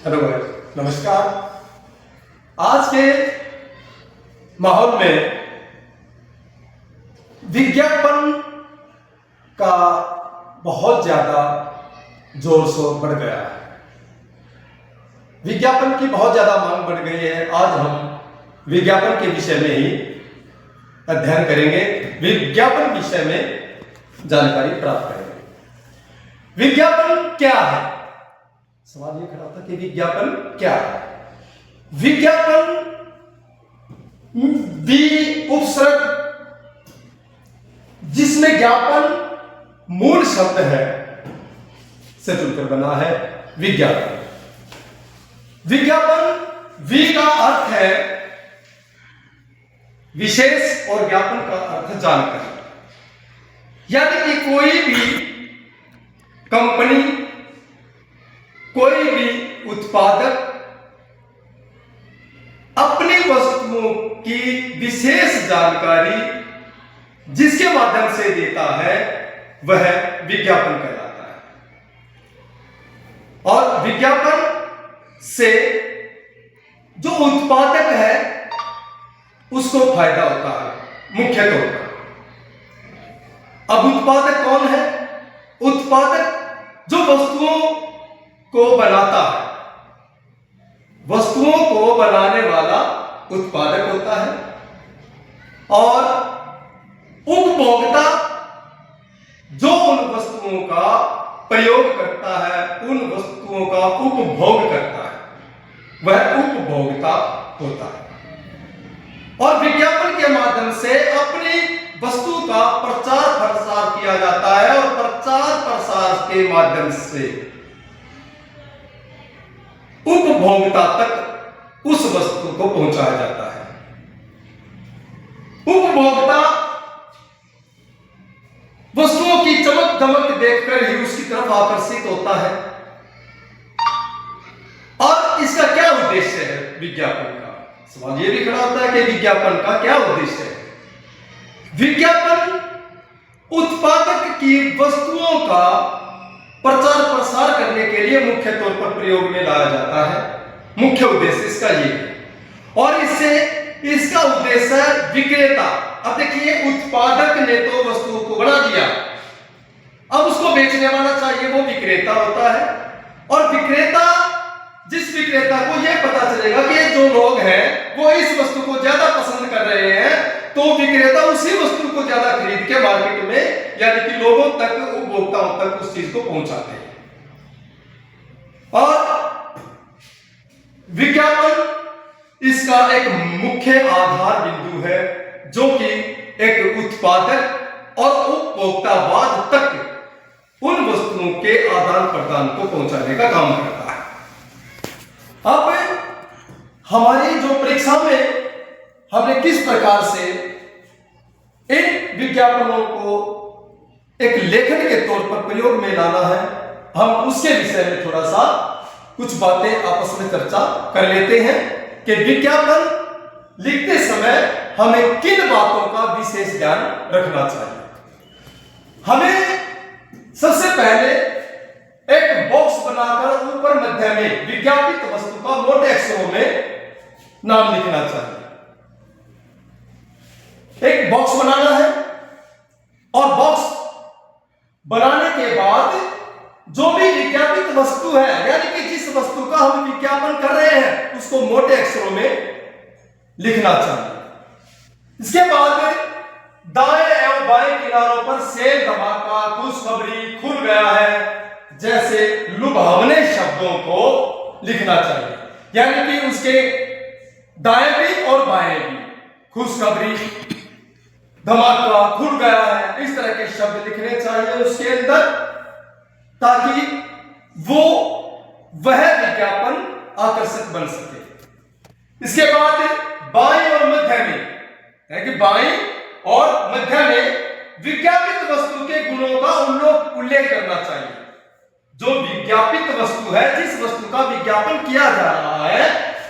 Hello भाई, नमस्कार। आज के माहौल में विज्ञापन का बहुत ज्यादा जोर शोर बढ़ गया है। विज्ञापन की बहुत ज्यादा मांग बढ़ गई है। आज हम विज्ञापन के विषय में ही अध्ययन करेंगे, विज्ञापन विषय में जानकारी प्राप्त करेंगे। विज्ञापन क्या है? सवाल ये खड़ा था कि विज्ञापन क्या है। विज्ञापन उपसर्ग जिसमें ज्ञापन मूल शब्द है से जुड़कर बना है विज्ञापन। विज्ञापन वि का अर्थ है विशेष और ज्ञापन का अर्थ जानकारी। यानी कि कोई भी कंपनी, कोई भी उत्पादक अपनी वस्तुओं की विशेष जानकारी जिसके माध्यम से देता है वह विज्ञापन कहलाता है। और विज्ञापन से जो उत्पादक है उसको फायदा होता है मुख्य तौर पर। अब उत्पादक कौन है? उत्पादक जो वस्तुओं को बनाता है, वस्तुओं को बनाने वाला उत्पादक होता है। और उपभोक्ता जो उन वस्तुओं का प्रयोग करता है, उन वस्तुओं का उपभोग करता है, वह उपभोक्ता होता है। और विज्ञापन के माध्यम से अपनी वस्तु का प्रचार प्रसार किया जाता है और प्रचार प्रसार के माध्यम से उपभोक्ता तक उस वस्तु को पहुंचाया जाता है। उपभोक्ता वस्तुओं की चमक दमक देखकर ही उसकी तरफ आकर्षित होता है। और इसका क्या उद्देश्य है विज्ञापन का? सवाल यह भी खड़ा होता है कि विज्ञापन का क्या उद्देश्य है। विज्ञापन उत्पादक की वस्तुओं का प्रचार प्रसार करने के लिए मुख्य तौर पर प्रयोग में लाया जाता है। मुख्य उद्देश्य इसका ये है। और इसका उद्देश्य है विक्रेता। अब देखिए, उत्पादक ने तो वस्तुओं को बना दिया, अब उसको बेचने वाला चाहिए, वो विक्रेता होता है। और जिस विक्रेता को यह पता चलेगा कि जो लोग हैं वो इस वस्तु को ज्यादा पसंद कर रहे हैं, तो विक्रेता उसी वस्तु को ज्यादा खरीद के मार्केट में यानी कि लोगों तक, उपभोक्ताओं तक उस चीज को पहुंचाते हैं। और विज्ञापन इसका एक मुख्य आधार बिंदु है जो कि एक उत्पादक और उपभोक्तावाद तक उन वस्तुओं के आदान प्रदान को पहुंचाने का काम करता है। अब हमारी जो परीक्षा में हमने किस प्रकार से इन विज्ञापनों को एक लेखन के तौर पर प्रयोग में लाना है, हम उसके विषय में थोड़ा सा कुछ बातें आपस में चर्चा कर लेते हैं कि विज्ञापन लिखते समय हमें किन बातों का विशेष ध्यान रखना चाहिए। हमें सबसे पहले एक बॉक्स बनाकर ऊपर मध्य में विज्ञापित वस्तु का मोटे अक्षरों में नाम लिखना चाहिए। एक बॉक्स बनाना है और बॉक्स बनाने के बाद जो भी विज्ञापित वस्तु है, यानी कि जिस वस्तु का हम विज्ञापन कर रहे हैं, उसको मोटे अक्षरों में लिखना चाहिए। इसके बाद दाएं एवं बाएं किनारों पर सेल, धमाका, खुशखबरी, खुल गया है जैसे लुभावने शब्दों को लिखना चाहिए। यानी कि उसके दाएं भी और बाएं भी, खुशखबरी, धमाका, खुल गया है, इस तरह के शब्द लिखने चाहिए उसके अंदर, ताकि वह विज्ञापन आकर्षक बन सके। इसके बाद बाएं और मध्य में, यानी कि बाएं और मध्य में विज्ञापित वस्तु के गुणों का उल्लेख करना चाहिए। जो विज्ञापित वस्तु है, जिस वस्तु का विज्ञापन किया जा रहा है,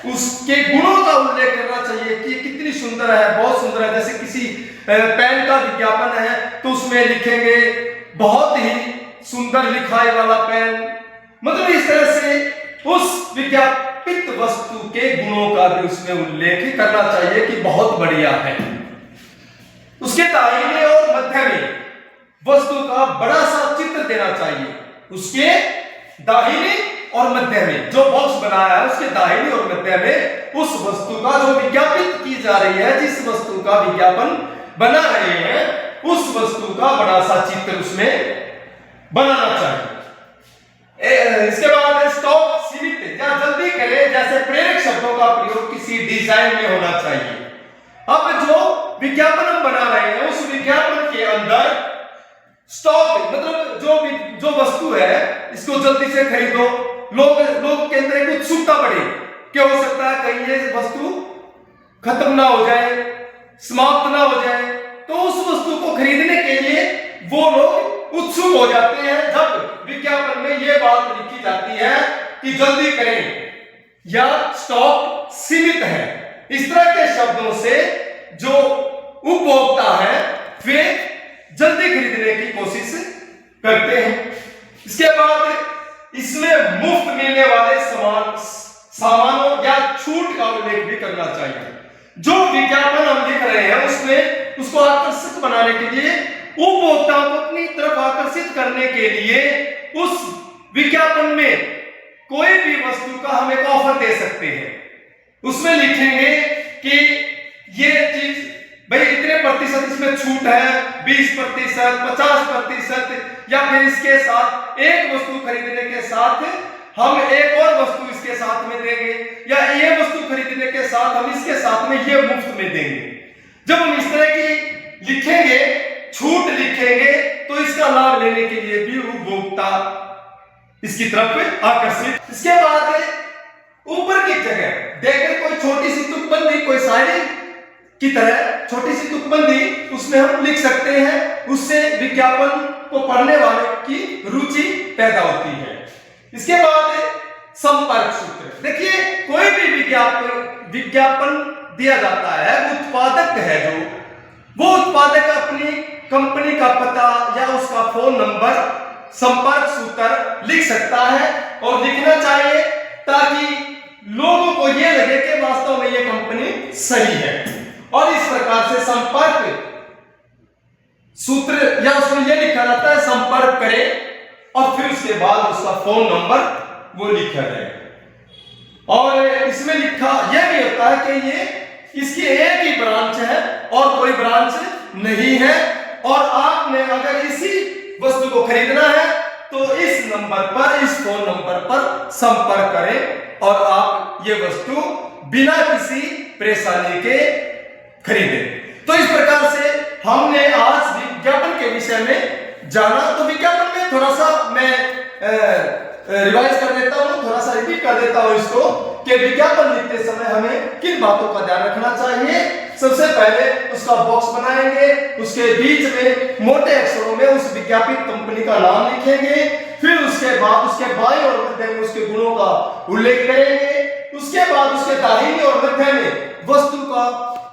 उसके गुणों का उल्लेख करना चाहिए कि कितनी सुंदर है, बहुत सुंदर है। जैसे किसी पेन का विज्ञापन है तो उसमें लिखेंगे बहुत ही सुंदर लिखाई वाला पेन, मतलब इस तरह से उस विज्ञापित वस्तु के गुणों का भी उसमें उल्लेख करना चाहिए कि बहुत बढ़िया है। उसके दाहिने और मध्य में वस्तु का बड़ा सा चित्र देना चाहिए। उसके दाहिने और मध्य में जो बॉक्स बनाया है उसके दाहिने और मध्य में उस वस्तु का जो विज्ञापित की जा रही है, जिस वस्तु का विज्ञापन बना रहे हैं, उस वस्तु का बड़ा सा चित्र उसमें बनाना चाहिए। इसके बाद स्टॉप सीमित या जल्दी करें जैसे प्रेरक शब्दों का प्रयोग किसी डिजाइन में होना चाहिए। अब जो विज्ञापन हम बना रहे हैं उस विज्ञापन के अंदर स्टॉक मतलब जो वस्तु है इसको जल्दी से खरीदो, लोग के अंदर एक उत्सुकता बढ़े क्या हो सकता है कहीं ये वस्तु खत्म ना हो जाए, समाप्त ना हो जाए, तो उस वस्तु को खरीदने के लिए वो लोग उत्सुक हो जाते हैं जब विज्ञापन में ये बात लिखी जाती है कि जल्दी करें या स्टॉक सीमित है। इस तरह के शब्दों से जो उपभोक्ता है वे जल्दी खरीदने की कोशिश करते हैं। इसके बाद इसमें मुफ्त मिलने वाले सामानों या छूट का उल्लेख भी करना चाहिए। जो विज्ञापन हम लिख रहे हैं उसमें उसको आकर्षक बनाने के लिए, उपभोक्ताओं को अपनी तरफ आकर्षित करने के लिए उस विज्ञापन में कोई भी वस्तु का हम एक ऑफर दे सकते हैं। उसमें लिखेंगे कि ये चीज भाई इतने प्रतिशत इसमें छूट है, 20%, 50%, या फिर इसके साथ एक वस्तु खरीदने के साथ हम एक और वस्तु इसके साथ में देंगे, या ये वस्तु खरीदने के साथ हम इसके साथ में ये मुफ्त में देंगे। जब हम इस तरह की लिखेंगे, छूट लिखेंगे, तो इसका लाभ लेने के लिए भी उपभोक्ता इसकी तरफ आकर्षित। इसके बाद ऊपर की जगह देखकर कोई छोटी सी तुकबंदी, कोई शायरी की तरह छोटी सी तुकबंदी उसमें हम लिख सकते हैं। उससे विज्ञापन को पढ़ने वाले की रुचि पैदा होती है। इसके बाद संपर्क सूत्र। देखिए कोई भी विज्ञापन दिया जाता है, उत्पादक है जो वो उत्पादक अपनी कंपनी का पता या उसका फोन नंबर, संपर्क सूत्र लिख सकता है और लिखना चाहिए ताकि लोगों को यह लगे कि वास्तव में यह कंपनी सही है। और इस प्रकार से संपर्क सूत्र या उसमें यह लिखा जाता है संपर्क करें और फिर उसके बाद उसका फोन नंबर वो लिखा जाए। और इसमें लिखा यह भी होता है कि ये इसकी एक ही ब्रांच है और कोई ब्रांच नहीं है, और आपने अगर इसी वस्तु को खरीदना है तो इस नंबर पर, इस फोन नंबर पर संपर्क करें और आप ये वस्तु बिना किसी परेशानी के खरीदें। तो इस प्रकार से हमने आज विज्ञापन के विषय में जाना। तो विज्ञापन में थोड़ा सा मैं रिवाइज कर देता हूं, थोड़ा सा रिपीट कर देता हूं इसको कि विज्ञापन लिखते समय हमें किन बातों का ध्यान रखना चाहिए। सबसे पहले उसका बॉक्स बनाएंगे, उसके बीच में मोटे अक्षरों में उस विज्ञापित कंपनी का नाम लिखेंगे, फिर उसके बाद उसके बाएं और मध्य में उसके गुणों का उल्लेख करेंगे, उसके बाद उसके दाहिने और मध्य में वस्तु का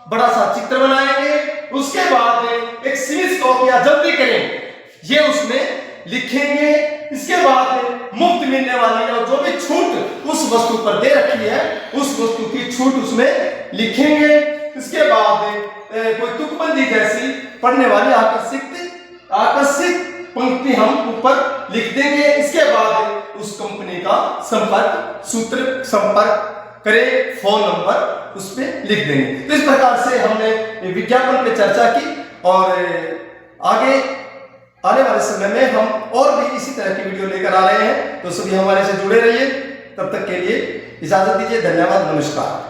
बड़ा सा चित्र बनाएंगे, उसके बाद एक सीमित स्टॉक या जल्दी करें ये उसमें लिखेंगे। इसके बाद मुफ्त मिलने वाली और जो भी छूट उस वस्तु पर दे रखी है उस वस्तु की छूट उसमें लिखेंगे। इसके बाद कोई तुकबंदी जैसी पढ़ने वाली आकर्षित पंक्ति हम ऊपर लिख देंगे। इसके बाद उस कंपनी का संपर्क सूत्र, संपर्क करें, फोन नंबर उस पर लिख देंगे। तो इस प्रकार से हमने विज्ञापन पे चर्चा की और आगे आने वाले समय में हम और भी इसी तरह की वीडियो लेकर आ रहे हैं। तो सभी हमारे से जुड़े रहिए। तब तक के लिए इजाजत दीजिए। धन्यवाद, नमस्कार।